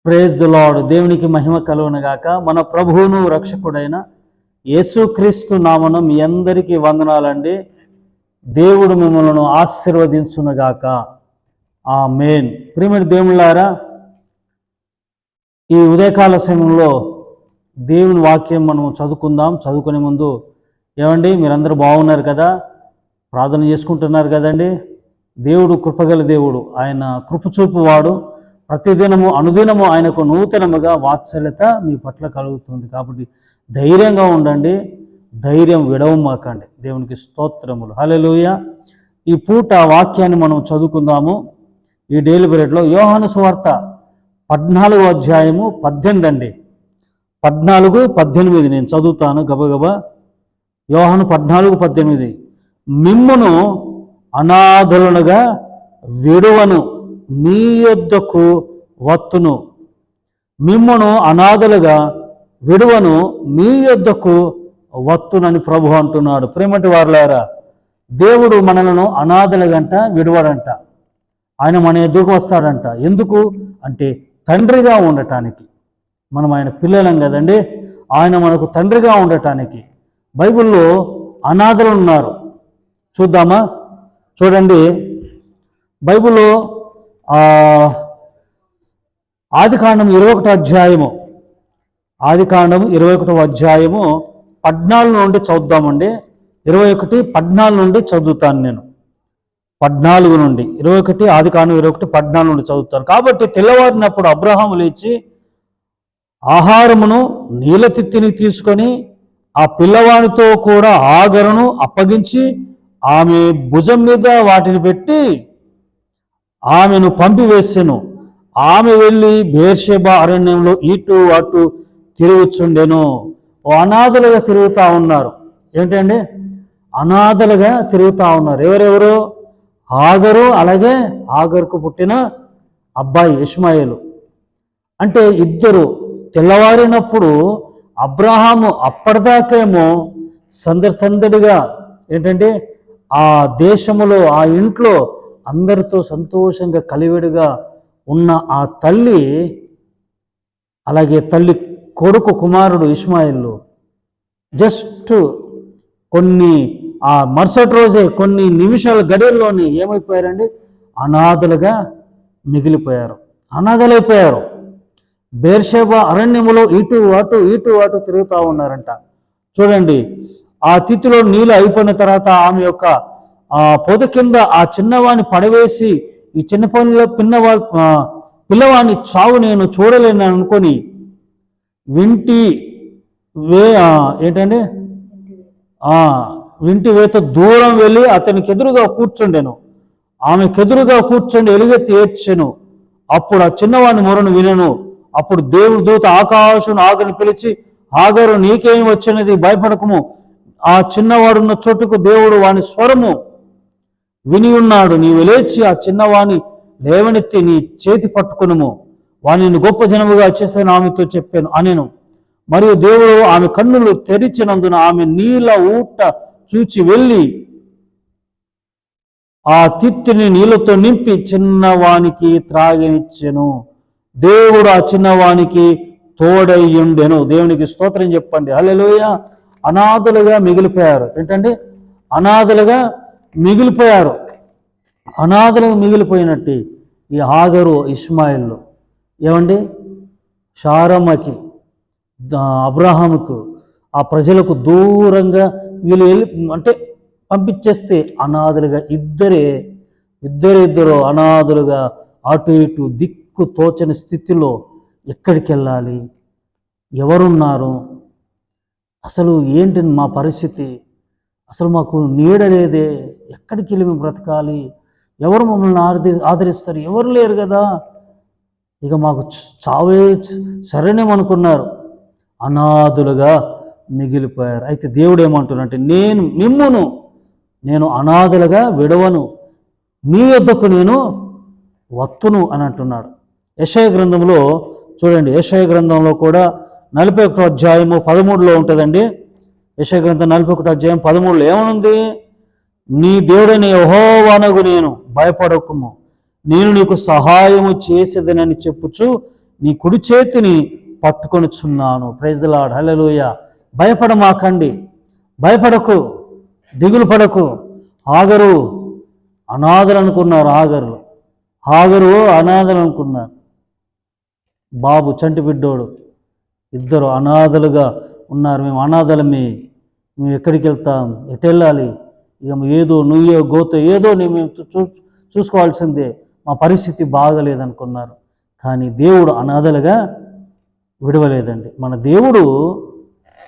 Praise the lord. దేవునికి మహిమ కలుగునుగాక. మన ప్రభువును రక్షకుడైన యేసుక్రీస్తు నామమున మీ అందరికీ వందనాలండి. దేవుడు మిమ్మల్ని ఆశీర్వదించునుగాక. ఆమేన్. ప్రియమైన దేవులారా, ఈ ఉదయకాల సమయంలో దేవుని వాక్యం మనం చదువుకుందాం. చదువుకునే ముందు ఏమండి, మీరందరూ బాగున్నారు కదా? ప్రార్థన చేసుకుంటున్నారు కదండి? దేవుడు కృపగల దేవుడు, ఆయన కృపచూపువాడు. ప్రతిదినము అనుదినము ఆయనకు నూతనముగా వాత్సల్యత మీ పట్ల కలుగుతుంది. కాబట్టి ధైర్యంగా ఉండండి, ధైర్యం విడవమాకండి. దేవునికి స్తోత్రములు. హల్లెలూయా. ఈ పూట వాక్యాన్ని మనం చదువుకుందాము. ఈ డైలీ బ్రెడ్లో యోహాను సువార్త 14వ అధ్యాయము 18 అండి. 14:18 నేను చదువుతాను గబగబా. యోహాను 14:18. మిమ్మును అనాథులనుగా విడువను, మీ యొద్దకు వత్తును. మిమ్మును అనాథలుగా విడువను, మీ యొద్దకు వత్తునని ప్రభు అంటున్నాడు. ప్రేమటి వారులారా, దేవుడు మనలను అనాథలుగంట విడువడంట. ఆయన మన ఎద్దుకు వస్తాడంట. ఎందుకు అంటే తండ్రిగా ఉండటానికి. మనం ఆయన పిల్లలం కదండి. ఆయన మనకు తండ్రిగా ఉండటానికి. బైబిల్లో అనాథలు ఉన్నారు. చూద్దామా? చూడండి, బైబిల్లో ఆదికాండం 21వ అధ్యాయము, ఆదికాండం 21వ అధ్యాయము 14 నుండి చదువుదామండి. 14 నుండి చదువుతాను నేను. 14 నుండి 21, ఆదికాండం 21, 14 నుండి చదువుతాను. కాబట్టి తెల్లవారినప్పుడు అబ్రహాము లేచి ఆహారమును నీలతిత్తిని తీసుకొని ఆ పిల్లవాడితో కూడా ఆగరును అప్పగించి ఆమె భుజం మీద వాటిని పెట్టి ఆమెను పంపివేసెను. ఆమె వెళ్ళి బెయేర్షెబా అరణ్యంలో ఇటు అటు తిరుగుచుండెను. అనాథలుగా తిరుగుతూ ఉన్నారు. ఏంటండి? అనాథలుగా తిరుగుతూ ఉన్నారు. ఎవరెవరు? ఆగరు, అలాగే ఆగరుకు పుట్టిన అబ్బాయి ఇష్మాయేలు. అంటే ఇద్దరు. తెల్లవారినప్పుడు అబ్రహాము అప్పటిదాకేమో సందడిగా ఏంటంటే ఆ దేశములో ఆ ఇంట్లో అందరితో సంతోషంగా కలివిడిగా ఉన్న ఆ తల్లి, అలాగే తల్లి కొడుకు కుమారుడు ఇష్మాయిలు జస్ట్ కొన్ని ఆ మరుసటి రోజే కొన్ని నిమిషాల గడియల్లోనే ఏమైపోయారండి? అనాథలుగా మిగిలిపోయారు, అనాథలైపోయారు. బెయేర్షెబా అరణ్యములో ఇటు అటు తిరుగుతూ ఉన్నారంట. చూడండి, ఆ తిథిలో నీళ్ళు అయిపోయిన తర్వాత ఆమె యొక్క పొద కింద ఆ చిన్నవాణ్ణి పడవేసి ఈ చిన్న పనిలో పిల్లవాడిని చావు నేను చూడలేను అనుకొని ఏంటంటే వింటి వేత దూరం వెళ్ళి అతనికి ఎదురుగా కూర్చుండెను. ఆమెకెదురుగా కూర్చుండి ఎలుగెత్తి ఏడ్చెను. అప్పుడు ఆ చిన్నవాడిని మొరను వినెను. అప్పుడు దేవుని దూత ఆకాశం ఆగని పిలిచి, ఆగరు నీకేమి వచ్చినది, భయపడకము. ఆ చిన్నవాడున్న చోటుకు దేవుడు వాని స్వరము విని ఉన్నాడు. నీవు లేచి ఆ చిన్నవాణి లేవనెత్తి నీ చేతి పట్టుకునుము, వానిని గొప్ప జనముగా చేస్తాను ఆమెతో చెప్పాను అనెను. మరియు దేవుడు ఆమె కన్నులు తెరిచినందున ఆమె నీళ్ళ ఊట చూచి వెళ్ళి ఆ తిత్తిని నీళ్ళతో నింపి చిన్నవానికి త్రాగనిచ్చెను. దేవుడు ఆ చిన్నవానికి తోడయ్యుండెను. దేవునికి స్తోత్రం చెప్పండి. హల్లెలూయా. అనాథలుగా మిగిలిపోయారు. ఏంటంటే అనాథలుగా మిగిలిపోయారు. అనాథలుగా మిగిలిపోయినట్టు ఈ ఆగరు ఇష్మాయిలు ఏమండి, షారమ్మకి, అబ్రహాముకు, ఆ ప్రజలకు దూరంగా వీళ్ళు అంటే పంపించేస్తే అనాథలుగా ఇద్దరు అనాథలుగా అటు ఇటు దిక్కు తోచని స్థితిలో ఎక్కడికి వెళ్ళాలి, ఎవరున్నారు, అసలు ఏంటి మా పరిస్థితి, అసలు మాకు నీడ లేదే, ఎక్కడికి వెళ్ళి మేము బ్రతకాలి, ఎవరు మమ్మల్ని ఆదరిస్తారు, ఎవరు లేరు కదా, ఇక మాకు చావే సరేనేమనుకున్నారు. అనాథులుగా మిగిలిపోయారు. అయితే దేవుడు ఏమంటున్నాడంటే, నేను అనాథలుగా విడవను, మీ యొద్దకు నేను వత్తును అని అంటున్నాడు. యెషయా గ్రంథంలో చూడండి, యెషయా గ్రంథంలో కూడా 41వ అధ్యాయము 13లో ఉంటుందండి. యెషయా గ్రంథం 41వ అధ్యాయం 13లో ఏమనుంది? నీ దేవుడైన యెహోవానగు నేను, భయపడకుము, నేను నీకు సహాయము చేసేదనని చెప్పుచు నీ కుడి చేతిని పట్టుకొనుచున్నాను. Praise the Lord. హల్లెలూయా. భయపడమాకండి, భయపడకు, దిగులు పడకు. ఆగరు అనాథలు అనుకున్నారు. ఆగరు అనాథలు అనుకున్నారు. బాబు చంటి బిడ్డోడు ఇద్దరు అనాథలుగా ఉన్నారు. మేము అనాథలమే, మేము ఎక్కడికి వెళ్తాం, ఎటు వెళ్ళాలి, ఇక ఏదో నుయ్యో గోతో ఏదో మేము చూసుకోవాల్సిందే, మా పరిస్థితి బాగలేదనుకున్నారు. కానీ దేవుడు అనాథలుగా విడవలేదండి. మన దేవుడు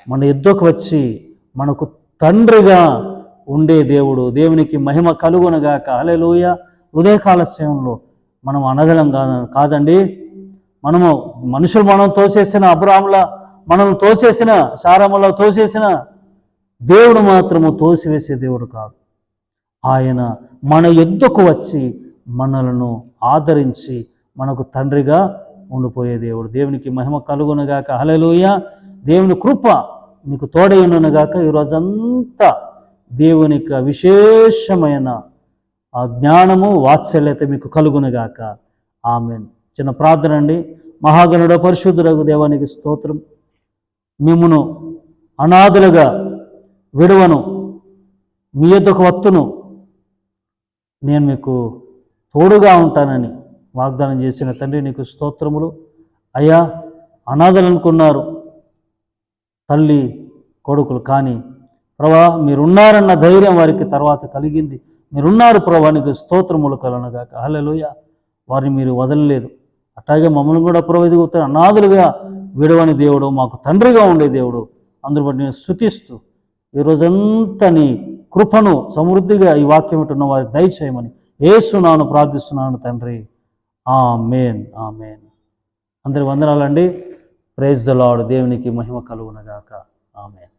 మన యుద్ధకు వచ్చి మనకు తండ్రిగా ఉండే దేవుడు. దేవునికి మహిమ కలుగునగాక. హల్లెలూయా. ఉదయకాల సమయంలో మనం అనాథలం కాదండి. మనము మనుషులు మనం తోసేసిన, అబ్రాహాముల మనం తోసేసిన, సారములో తోసేసిన, దేవుడు మాత్రము తోసివేసే దేవుడు కాదు. ఆయన మన యుద్ధకు వచ్చి మనలను ఆదరించి మనకు తండ్రిగా ఉండిపోయే దేవుడు. దేవునికి మహిమ కలుగునగాక. హల్లెలూయా. దేవుని కృప మీకు తోడై ఉండునుగాక. ఈరోజంతా దేవునికి విశేషమైన ఆ జ్ఞానము వాత్సల్యత మీకు కలుగునుగాక. ఆమేన్. చిన్న ప్రార్థన అండి. మహాగణుడ పరిశుద్ధుడగు దేవానికి స్తోత్రం. మిమ్మును అనాథలుగా విడువను, మీ యొద్దకు వత్తును, నేను మీకు తోడుగా ఉంటానని వాగ్దానం చేసిన తండ్రి నీకు స్తోత్రములు. అయ్యా, అనాథలు అనుకున్నారు తల్లి కొడుకులు, కానీ ప్రభా మీరున్నారన్న ధైర్యం వారికి తర్వాత కలిగింది. మీరున్నారు ప్రభా, నీకు స్తోత్రములు కలుగునుగాక. హల్లెలూయా. వారిని మీరు వదలలేదు. అట్లాగే మమ్మల్ని కూడా ప్రభు ఎదుగుతారు. అనాథలుగా విడవని దేవుడు, మాకు తండ్రిగా ఉండే దేవుడు. అందరూ బట్టి నేను స్తుతిస్తూ ఈరోజంతా నీ కృపను సమృద్ధిగా ఈ వాక్యం ఉంటున్న వారికి దయచేయమని యేసు నామమున ప్రార్థిస్తున్నాను తండ్రి. ఆమేన్. ఆమేన్. అందరి వందనాలండి. Praise the lord. దేవునికి మహిమ కలుగునగాక. ఆమేన్.